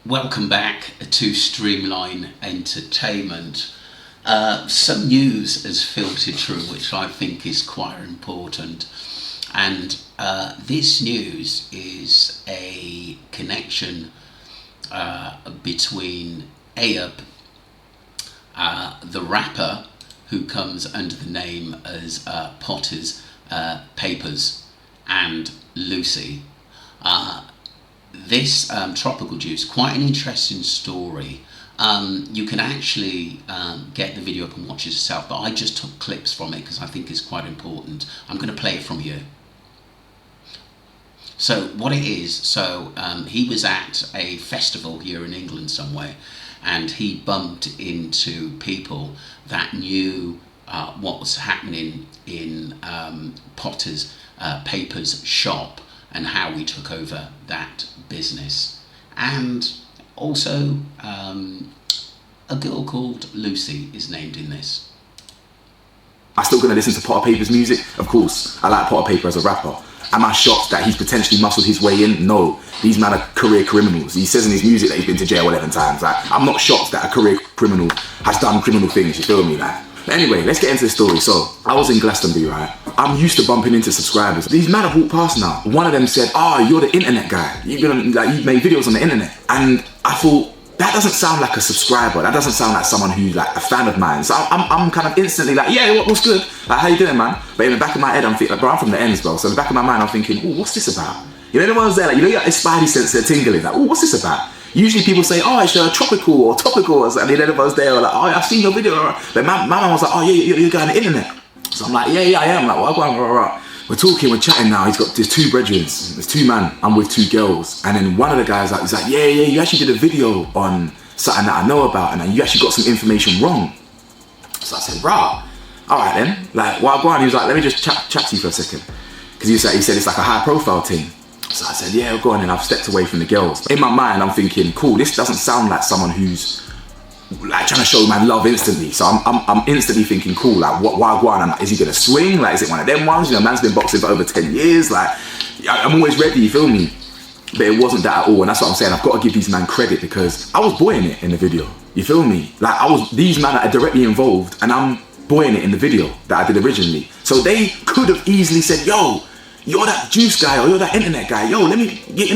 Welcome back to Streamline Entertainment. Some news has filtered through which I think is quite important, and this news is a connection between Ayub, the rapper who comes under the name as Potter's Paypers, and Lucy. This tropical juice, quite an interesting story. You can actually get the video up and watch it yourself, but I just took clips from it because I think it's quite important. I'm going to play it from here. So what it is, he was at a festival here in England somewhere, and he bumped into people that knew what was happening in Potter's Paypers shop and how we took over that business. And also a girl called Lucy is named in this. I'm still going to listen to Potter Paypers music. Of course, I like Potter Payper as a rapper. Am I shocked that he's potentially muscled his way in? No. These men are career criminals. He says in his music that he's been to jail 11 times. I'm not shocked that a career criminal has done criminal things, you feel me? Anyway, let's get into the story. So, I was in Glastonbury, right? I'm used to bumping into subscribers. These men have walked past now. One of them said, you're the internet guy. You've made videos on the internet. And I thought, that doesn't sound like a subscriber. That doesn't sound like someone who's like a fan of mine. So I'm kind of instantly like, yeah, what's good? Like, how you doing, man? But in the back of my head, I'm thinking, bro, I'm from the ends, bro. So in the back of my mind, I'm thinking, what's this about? You know the ones there, like, you got a spidey sense, they're tingling. Like, what's this about? Usually people say, it's tropical or topical, or something. And the ones there are like, I've seen your video. But my man was like, you're going on the internet. So I'm like, yeah, I am. Like, well, we're talking, we're chatting now. There's two brethren, there's two man. I'm with two girls. And then one of the guys he's like, yeah, you actually did a video on something that I know about, and you actually got some information wrong. So I said, rah, all right then. Like, well, go on. He was like, let me just chat to you for a second. Because he said it's like a high profile thing. So I said, yeah, go on. And I've stepped away from the girls. In my mind, I'm thinking, cool, this doesn't sound like someone who's like trying to show man love instantly. So I'm instantly thinking, cool, like why go on? I'm like, is he gonna swing? Like, is it one of them ones? You know, man's been boxing for over 10 years. Like, I'm always ready, you feel me? But it wasn't that at all, and that's what I'm saying. I've got to give these men credit because I was buoying it in the video. You feel me? Like, these men are directly involved, and I'm buoying it in the video that I did originally. So they could have easily said, yo, you're that juice guy, or you're that internet guy. Yo, let me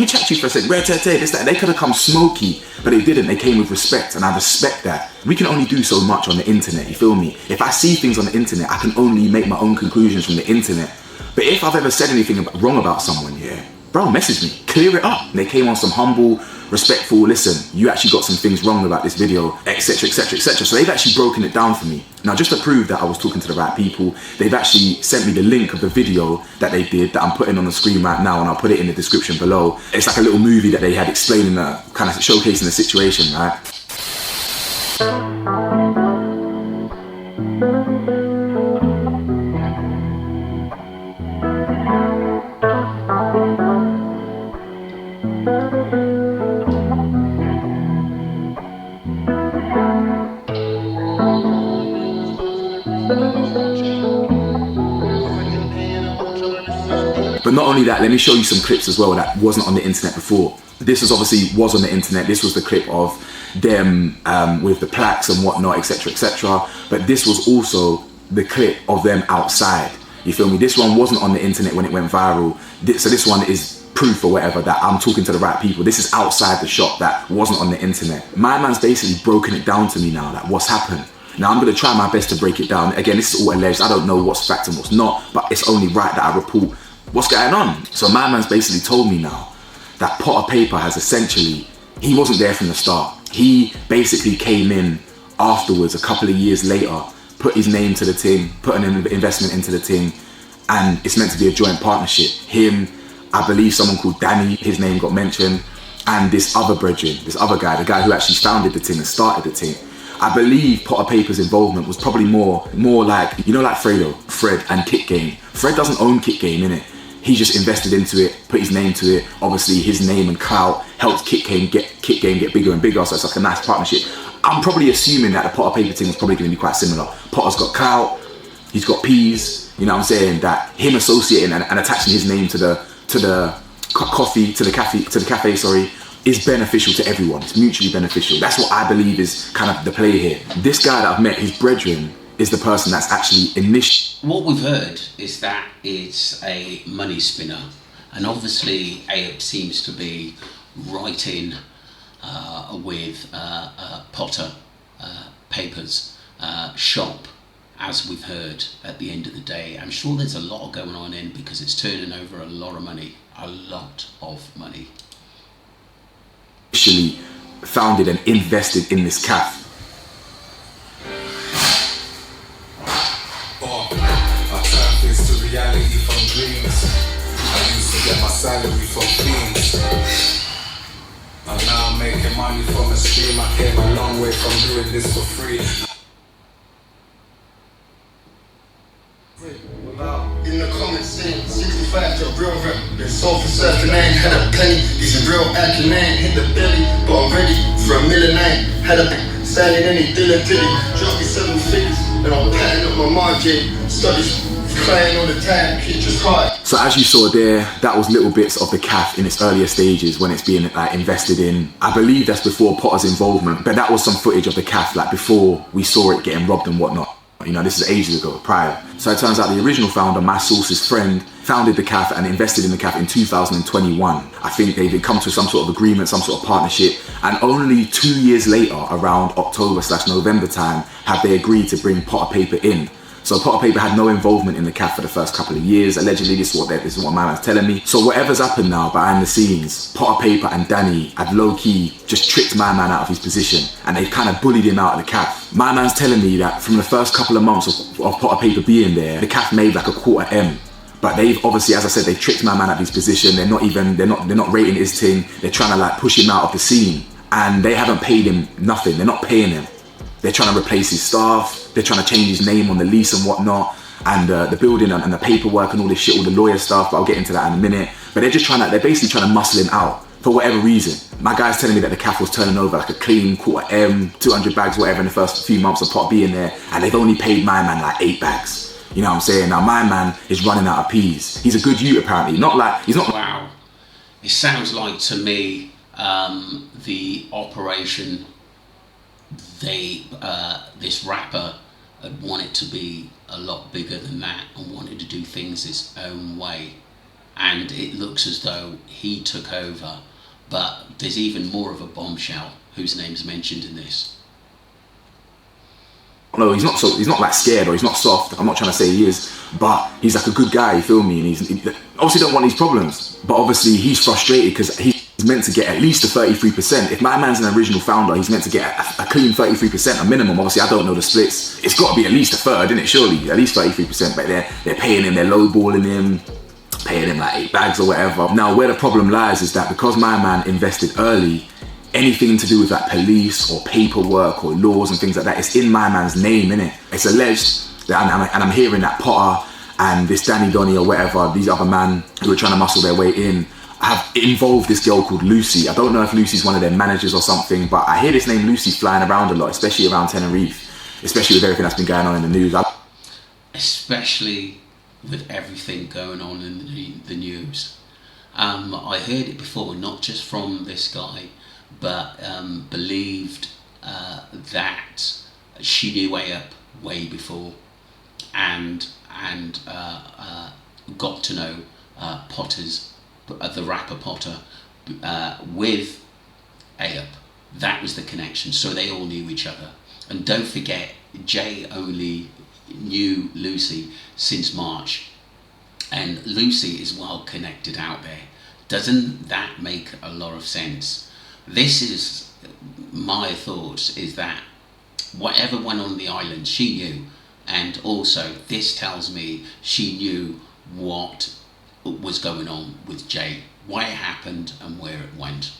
chat to you for a second. This, that. They could have come smoky, but they didn't. They came with respect, and I respect that. We can only do so much on the internet, you feel me? If I see things on the internet, I can only make my own conclusions from the internet. But if I've ever said anything wrong about someone, bro, message me, clear it up. And they came on some humble, respectful, listen, you actually got some things wrong about this video, etc, etc, etc. So they've actually broken it down for me. Now, just to prove that I was talking to the right people, they've actually sent me the link of the video that they did that I'm putting on the screen right now, and I'll put it in the description below. It's like a little movie that they had explaining kind of showcasing the situation, right? But not only that, let me show you some clips as well that wasn't on the internet before. This was on the internet. This was the clip of them with the plaques and whatnot, etc, etc. But this was also the clip of them outside. You feel me? This one wasn't on the internet when it went viral. So this one is proof or whatever that I'm talking to the right people. This is outside the shop that wasn't on the internet. My man's basically broken it down to me now, like what's happened. Now I'm going to try my best to break it down. Again, this is all alleged. I don't know what's fact and what's not, but it's only right that I report what's going on. So my man's basically told me now that Potter Payper has essentially, he wasn't there from the start. He basically came in afterwards, a couple of years later, put his name to the thing, put an investment into the thing, and it's meant to be a joint partnership. Him, I believe someone called Danny, his name got mentioned, and this other brethren, this other guy, the guy who actually founded the thing and started the thing. I believe Potter Payper's involvement was probably more like, you know, like Fred and Kick Game. Fred doesn't own Kick Game, innit? He just invested into it, put his name to it. Obviously, his name and clout helped Kick Game get bigger and bigger, so it's like a nice partnership. I'm probably assuming that the Potter Payper thing is probably going to be quite similar. Potter's got clout, he's got peas, you know what I'm saying? That him associating and attaching his name to the cafe, is beneficial to everyone. It's mutually beneficial. That's what I believe is kind of the play here. This guy that I've met, his brethren, is the person that's actually What we've heard is that it's a money spinner, and obviously Ayub seems to be right in with Potter Papers shop, as we've heard at the end of the day. I'm sure there's a lot going on in, because it's turning over a lot of money, Initially founded and invested in this calf. I turn things to reality from dreams. I used to get my salary from fiends. And now I'm making money from a stream. I came a long way from doing this for free. In the comments saying 65 to a real rep. Been sold for certain, I ain't had a penny. These are real acting, I ain't hit the belly. But I'm ready for $1 million, I ain't had a signing any dilly. Drop me 7 figures, and I'm patting up my margin. Studies crying all the time, keep just hard. So as you saw there, that was little bits of the calf in its earlier stages when it's being invested in. I believe that's before Potter's involvement, but that was some footage of the calf before we saw it getting robbed and whatnot. This is ages ago, prior. So it turns out the original founder, my source's friend, founded the calf and invested in the calf in 2021. I think they've come to some sort of agreement, some sort of partnership, and only 2 years later, around October/November time, have they agreed to bring Potter Paper in. So Potter Paper had no involvement in the calf for the first couple of years. Allegedly, this is what my man's telling me. So whatever's happened now behind the scenes, Potter Paper and Danny had low-key just tricked my man out of his position, and they've kind of bullied him out of the calf. My man's telling me that from the first couple of months of Potter Paper being there, the calf made like a $250,000. But they've obviously, as I said, they've tricked my man out of his position. They're not rating his thing. They're trying to push him out of the scene, and they haven't paid him nothing. They're not paying him. They're trying to replace his staff. They're trying to change his name on the lease and whatnot, and the building and the paperwork and all this shit, all the lawyer stuff. But I'll get into that in a minute. But they're basically trying to muscle him out for whatever reason. My guy's telling me that the calf was turning over like a clean $250,000, 200 bags, whatever, in the first few months of Pot being there, and they've only paid my man 8 bags. You know what I'm saying? Now my man is running out of peas. He's a good youth apparently. Wow. It sounds like to me the operation this rapper had wanted to be a lot bigger than that and wanted to do things his own way, and it looks as though he took over. But there's even more of a bombshell whose name's mentioned in this. No, he's not scared, or he's not soft. I'm not trying to say he is, but he's a good guy, you feel me? And he obviously don't want these problems, but obviously he's frustrated because he's meant to get at least a 33%. If my man's an original founder, he's meant to get a clean 33%, a minimum. Obviously I don't know the splits. It's got to be at least a third, isn't it? Surely at least 33%. But they're paying him, they're lowballing him, paying him 8 bags or whatever. Now where the problem lies is that because my man invested early, anything to do with police or paperwork or laws and things like that, it's in my man's name, innit? It's alleged that, and I'm hearing that Potter and this Danny Donny or whatever, these other men who are trying to muscle their way in, have involved this girl called Lucy. I don't know if Lucy's one of their managers or something, but I hear this name Lucy flying around a lot, especially around Tenerife, especially with everything that's been going on in the news. Especially with everything going on in the news. I heard it before, not just from this guy, but believed that she knew Ayub way before, and got to know Potter's, the rapper Potter, with Ayub. That was the connection. So they all knew each other. And don't forget, Jay only knew Lucy since March, and Lucy is well connected out there. Doesn't that make a lot of sense? This is my thoughts, is that whatever went on the island, she knew. And also this tells me she knew what was going on with Jay, why it happened and where it went.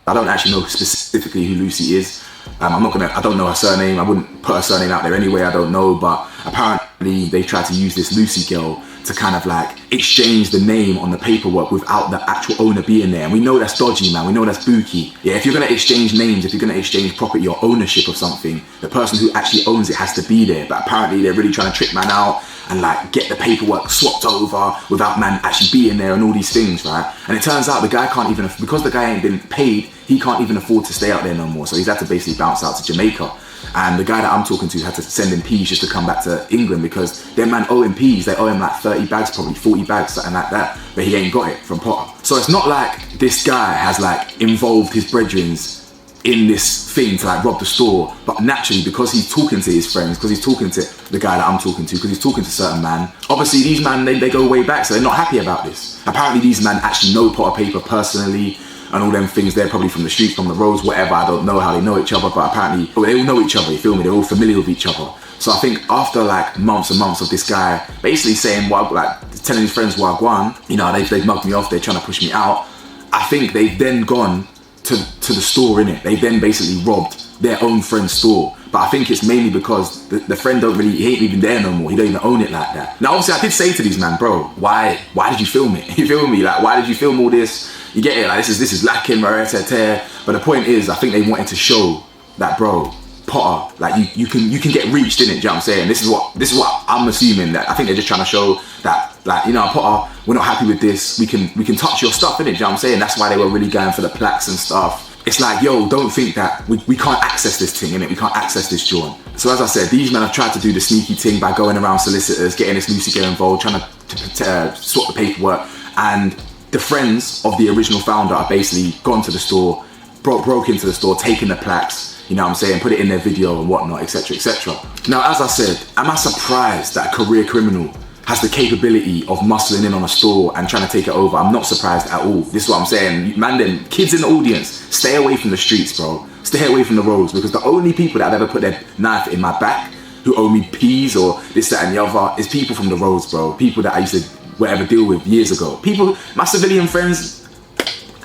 I don't actually know specifically who Lucy is. I don't know her surname. I wouldn't put her surname out there anyway. I don't know, but apparently they tried to use this Lucy girl to kind of like exchange the name on the paperwork without the actual owner being there. And we know that's dodgy, man. We know that's booky. Yeah, if you're going to exchange names, if you're going to exchange property or ownership of something, the person who actually owns it has to be there. But apparently they're really trying to trick man out and like get the paperwork swapped over without man actually being there and all these things, right? And it turns out the guy can't even, because the guy ain't been paid, he can't even afford to stay out there no more. So he's had to basically bounce out to Jamaica. And the guy that I'm talking to had to send him peas just to come back to England because their man owe him peas. They owe him like 30 bags, probably 40 bags, something like that. But he ain't got it from Potter. So it's not like this guy has like involved his brethrens in this thing to like rob the store. But naturally, because he's talking to his friends, because he's talking to the guy that I'm talking to, because he's talking to certain man, obviously these man, they go way back, so they're not happy about this. Apparently these man actually know Potter Paper personally, and all them things. They're probably from the streets, from the roads, whatever. I don't know how they know each other, but apparently they all know each other, you feel me? They're all familiar with each other. So I think after like months and months of this guy basically saying, well, like telling his friends Wagwan, you know, they've mugged me off, they're trying to push me out. I think they've then gone to the store, innit? They then basically robbed their own friend's store. But I think it's mainly because the friend he ain't even there no more. He don't even own it like that. Now obviously I did say to these man, bro, why did you film it? You feel me? Like, why did you film all this? You get it? Like, this is lacking, but the point is, I think they wanted to show that, bro, Potter, like you can get reached in it. Do you know what I'm saying? This is what I'm assuming, that I think they're just trying to show that, like, you know, Potter, we're not happy with this. We can touch your stuff in it. Do you know what I'm saying? That's why they were really going for the plaques and stuff. It's like, yo, don't think that we can't access this thing, innit? We can't access this joint. So as I said, these men have tried to do the sneaky thing by going around solicitors, getting this Lucy girl involved, trying to swap the paperwork, and the friends of the original founder are basically gone to the store, broke into the store, taken the plaques, you know what I'm saying, put it in their video and whatnot, etc, etc. Now, as I said, am I surprised that a career criminal has the capability of muscling in on a store and trying to take it over? I'm not surprised at all. This is what I'm saying. Man, them kids in the audience, stay away from the streets, bro. Stay away from the roads, because the only people that have ever put their knife in my back who owe me peas or this, that and the other is people from the roads, bro. People that I used to deal with years ago. People, my civilian friends,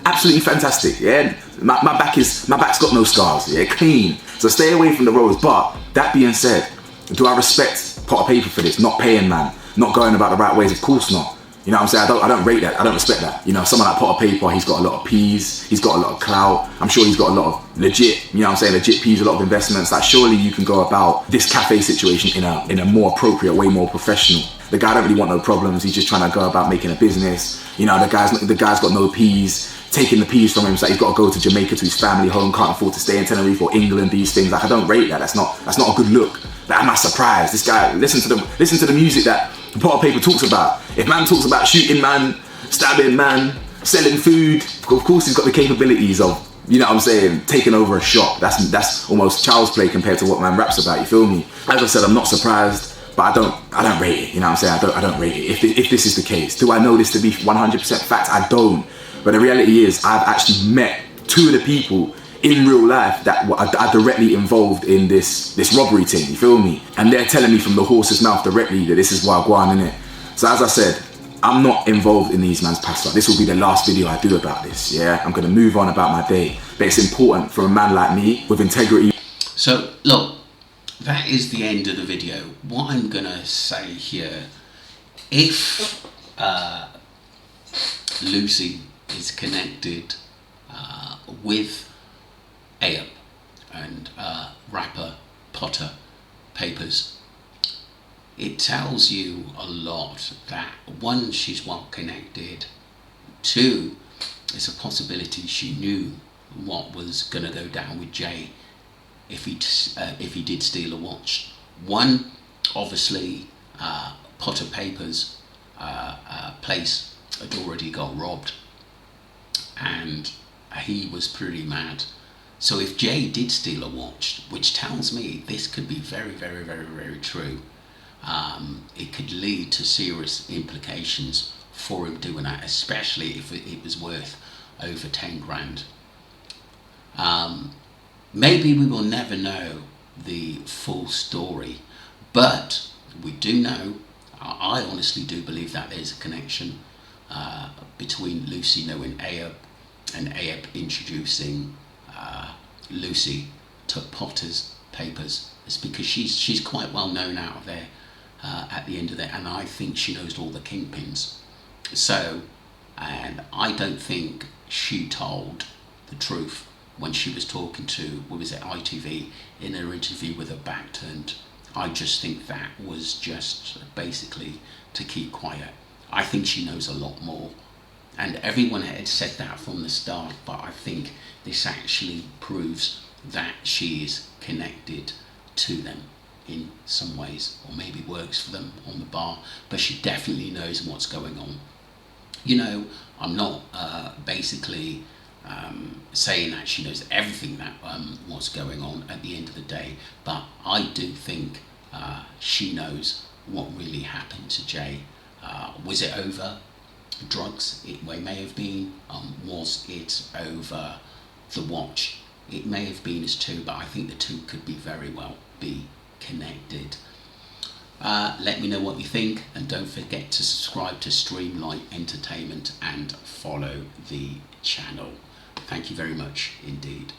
absolutely fantastic, yeah? My back's got no scars, yeah, clean. So stay away from the roads. But that being said, do I respect Potter Paper for this? Not paying, man. Not going about the right ways, of course not. You know what I'm saying? I don't rate that. I don't respect that. You know, someone like Potter Paper, he's got a lot of peas, he's got a lot of clout. I'm sure he's got a lot of legit, you know what I'm saying, legit peas, a lot of investments. Like, surely you can go about this cafe situation in a more appropriate way, more professional. The guy don't really want no problems. He's just trying to go about making a business. You know, the guy's got no peas, taking the peas from him, so he's got to go to Jamaica to his family home, can't afford to stay in Tenerife or England, these things. Like, I don't rate that. That's not a good look. Like, am I surprised? This guy, listen to the music that Potter Paper talks about. If man talks about shooting man, stabbing man, selling food, of course he's got the capabilities of, you know what I'm saying, taking over a shop. That's almost child's play compared to what man raps about, you feel me? As I said, I'm not surprised, but I don't rate it, you know what I'm saying? I don't rate it. If this is the case, do I know this to be 100% fact? I don't. But the reality is, I've actually met two of the people in real life that are directly involved in this robbery thing, you feel me? And they're telling me from the horse's mouth directly that this is Wagwan, innit? So as I said, I'm not involved in these man's past life. This will be the last video I do about this, yeah? I'm gonna move on about my day. But it's important for a man like me with integrity. So, look, that is the end of the video. What I'm gonna say here, if Lucy is connected with ayub and rapper Potter Papers, it tells you a lot that, one, she's well connected, two, it's a possibility she knew what was going to go down with Jay if he did steal a watch. One, obviously Potter Papers place had already got robbed and he was pretty mad. So if Jay did steal a watch, which tells me this could be very, very, very, very true, it could lead to serious implications for him doing that, especially if it was worth over 10 grand. Maybe we will never know the full story, but we do know, I honestly do believe that there's a connection between Lucy knowing ayub and ayub introducing Lucy to Potter's Papers. It's because she's quite well known out there at the end of it, and I think she knows all the kingpins. So, and I don't think she told the truth when she was talking to, what was it, ITV, in her interview with her back turned. I just think that was just basically to keep quiet. I think she knows a lot more. And everyone had said that from the start, but I think this actually proves that she is connected to them in some ways, or maybe works for them on the bar, but she definitely knows what's going on. You know, I'm not basically saying that she knows everything that what's going on at the end of the day, but I do think she knows what really happened to Jay. Was it over drugs? It may have been. Was it over the watch? It may have been as two, but I think the two could be very well be connected. Let me know what you think, and don't forget to subscribe to Streamlight Entertainment and follow the channel. Thank you very much indeed.